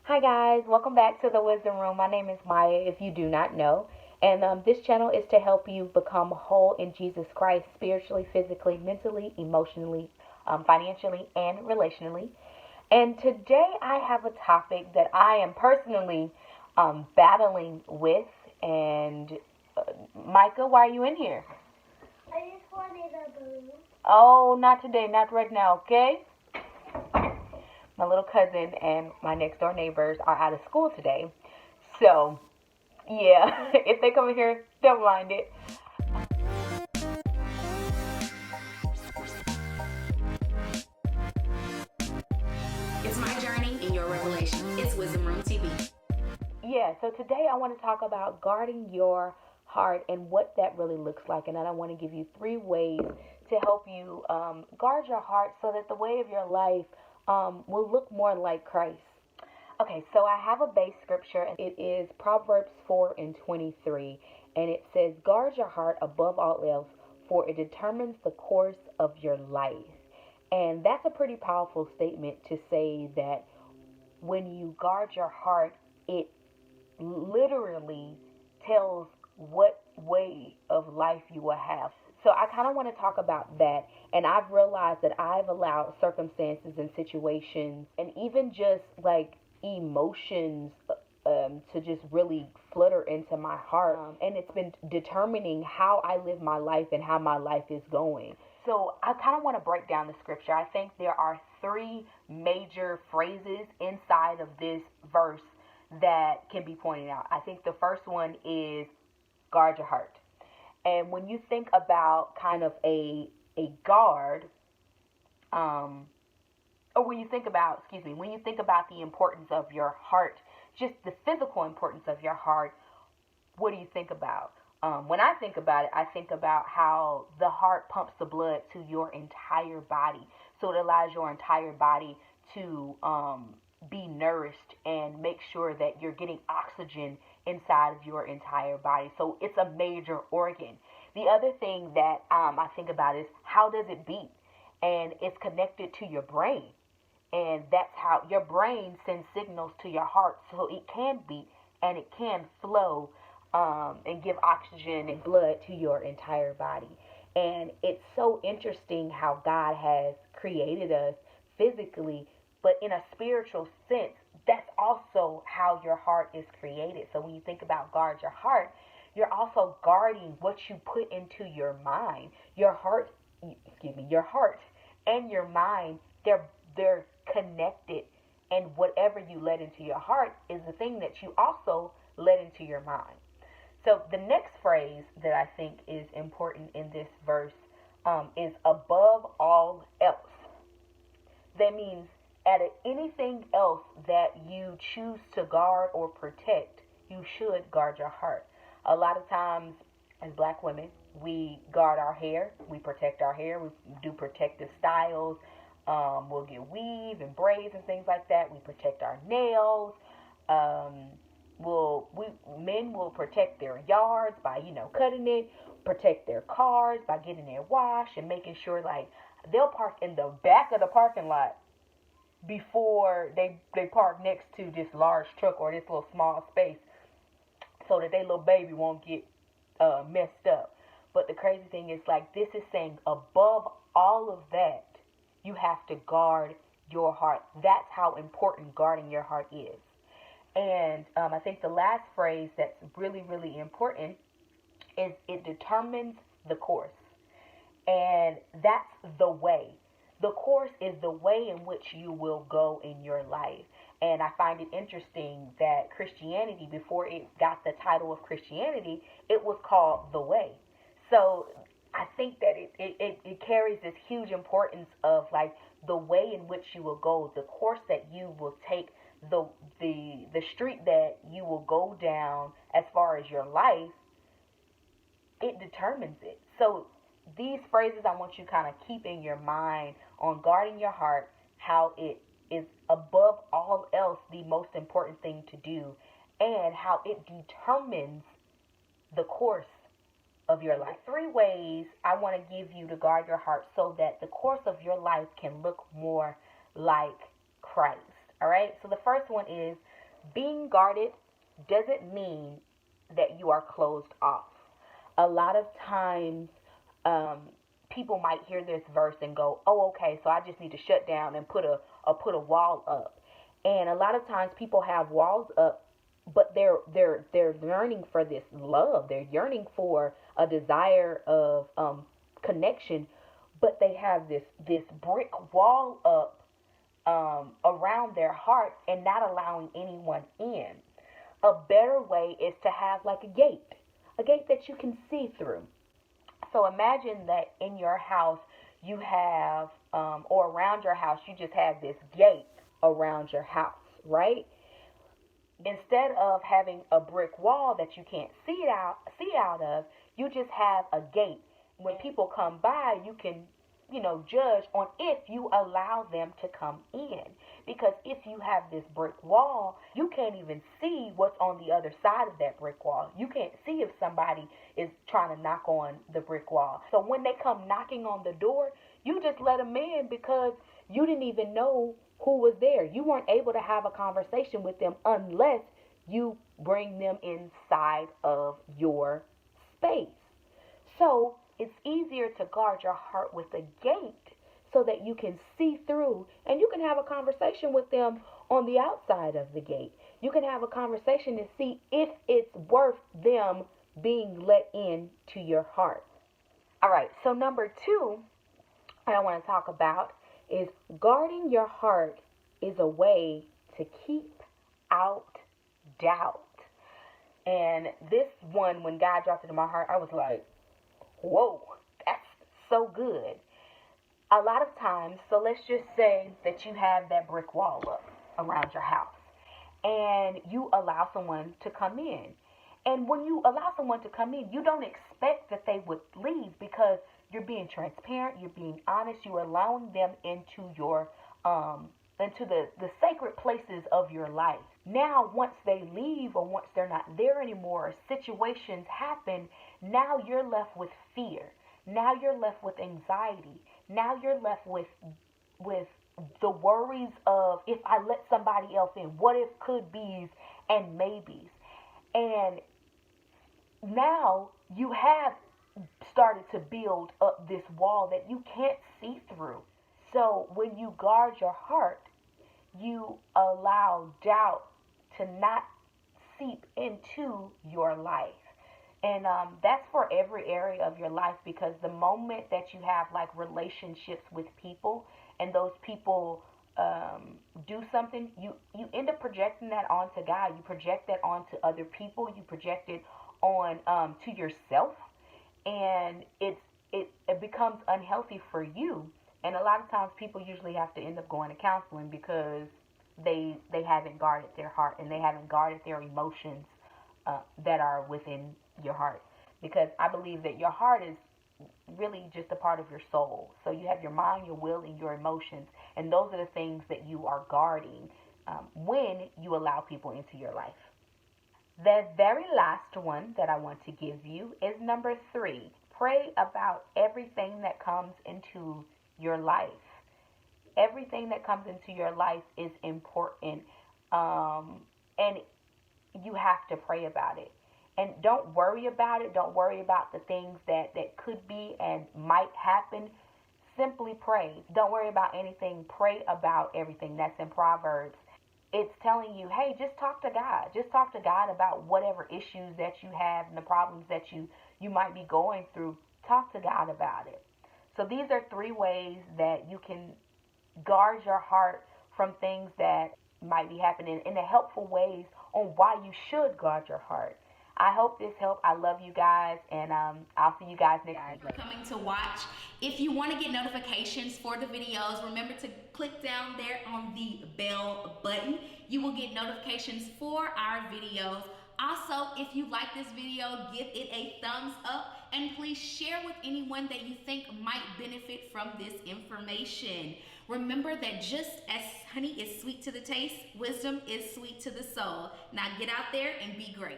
Hi guys, welcome back to the Wisdom Room. My name is Maya, if you do not know. And this channel is to help you become whole in Jesus Christ, spiritually, physically, mentally, emotionally, financially, and relationally. And today I have a topic that I am personally battling with. And Micah, why are you in here? I just wanted a balloon. Oh, not today, not right now, okay? My little cousin and my next door neighbors are out of school today. So, yeah, if they come in here, don't mind it. It's my journey and your revelation. It's WisdomRoomTV. Yeah, so today I want to talk about guarding your heart and what that really looks like. And then I want to give you 3 ways to help you guard your heart so that the way of your life will look more like Christ. Okay, so I have a base scripture, and it is Proverbs 4:23, and it says, "Guard your heart above all else, for it determines the course of your life." And that's a pretty powerful statement to say that when you guard your heart, it literally tells what way of life you will have. So I kind of want to talk about that. And I've realized that I've allowed circumstances and situations and even just like emotions to just really flutter into my heart. And it's been determining how I live my life and how my life is going. So I kind of want to break down the scripture. I think there are 3 major phrases inside of this verse that can be pointed out. I think the first one is guard your heart. And when you think about kind of a guard, or when you think about the importance of your heart, just the physical importance of your heart, what do you think about? When I think about it, I think about how the heart pumps the blood to your entire body. So it allows your entire body to be nourished and make sure that you're getting oxygen inside of your entire body. So it's a major organ. The other thing that I think about is how does it beat? And it's connected to your brain. And that's how your brain sends signals to your heart so it can beat and it can flow and give oxygen and blood to your entire body. And it's so interesting how God has created us physically, but in a spiritual sense, that's also how your heart is created. So when you think about guard your heart, you're also guarding what you put into your mind. Your heart and your mind, they're connected, and whatever you let into your heart is the thing that you also let into your mind. So the next phrase that I think is important in this verse is above all else. That means at anything else that you choose to guard or protect, you should guard your heart. A lot of times as black women, we guard our hair, we protect our hair, we do protective styles. We'll get weave and braids and things like that. We protect our nails. Men will protect their yards by cutting it. Protect their cars by getting it washed and making sure like they'll park in the back of the parking lot before they park next to this large truck or this little small space, so that their little baby won't get messed up. But the crazy thing is, like, this is saying above all of that, you have to guard your heart. That's how important guarding your heart is. And I think the last phrase that's really, really important is it determines the course. And that's the way. The course is the way in which you will go in your life. And I find it interesting that Christianity, before it got the title of Christianity, it was called the way. So I think that it carries this huge importance of like the way in which you will go, the course that you will take, the street that you will go down as far as your life. It determines it. So these phrases I want you to kind of keep in your mind on guarding your heart, how it is above all else the most important thing to do, and how it determines the course of your life. 3 ways I want to give you to guard your heart so that the course of your life can look more like Christ. All right? So the first one is Being guarded doesn't mean that you are closed off. A lot of times, um, people might hear this verse and go, "Oh, okay, so I just need to shut down and put a wall up." And a lot of times, people have walls up, but they're yearning for this love. They're yearning for a desire of connection, but they have this brick wall up around their heart and not allowing anyone in. A better way is to have like a gate that you can see through. So imagine that in your house you have, or around your house, you just have this gate around your house, right? Instead of having a brick wall that you can't see out of, you just have a gate. When people come by, you can, judge on if you allow them to come in. Because if you have this brick wall, you can't even see what's on the other side of that brick wall. You can't see if somebody is trying to knock on the brick wall. So when they come knocking on the door, you just let them in because you didn't even know who was there. You weren't able to have a conversation with them unless you bring them inside of your space. So it's easier to guard your heart with a gate so that you can see through and you can have a conversation with them on the outside of the gate. You can have a conversation to see if it's worth them being let in to your heart. All right, so number 2 I want to talk about is guarding your heart is a way to keep out doubt. And this one, when God dropped it in my heart, I was like, whoa, that's so good. A lot of times, so let's just say that you have that brick wall up around your house and you allow someone to come in. And when you allow someone to come in, you don't expect that they would leave because you're being transparent, you're being honest, you're allowing them into your into the sacred places of your life. Now, once they leave or once they're not there anymore, situations happen, now you're left with fear. Now you're left with anxiety. Now you're left with the worries of if I let somebody else in, what if could be's and maybes. And now you have started to build up this wall that you can't see through. So when you guard your heart, you allow doubt to not seep into your life. And that's for every area of your life, because the moment that you have like relationships with people and those people do something, you end up projecting that onto God. You project that onto other people. You project it on to yourself, and it becomes unhealthy for you. And a lot of times people usually have to end up going to counseling because they haven't guarded their heart and they haven't guarded their emotions that are within your heart. Because I believe that your heart is really just a part of your soul. So you have your mind, your will, and your emotions. And those are the things that you are guarding when you allow people into your life. The very last one that I want to give you is number 3. Pray about everything that comes into your life. Everything that comes into your life is important. And you have to pray about it. And don't worry about it. Don't worry about the things that could be and might happen. Simply pray. Don't worry about anything. Pray about everything. That's in Proverbs. It's telling you, hey, just talk to God. Just talk to God about whatever issues that you have and the problems that you might be going through. Talk to God about it. So these are 3 ways that you can guard your heart from things that might be happening in the helpful ways on why you should guard your heart. I hope this helped. I love you guys, and I'll see you guys next week. For coming to watch. If you want to get notifications for the videos, remember to click down there on the bell button. You will get notifications for our videos. Also, if you like this video, give it a thumbs up and please share with anyone that you think might benefit from this information. Remember that just as honey is sweet to the taste, wisdom is sweet to the soul. Now get out there and be great.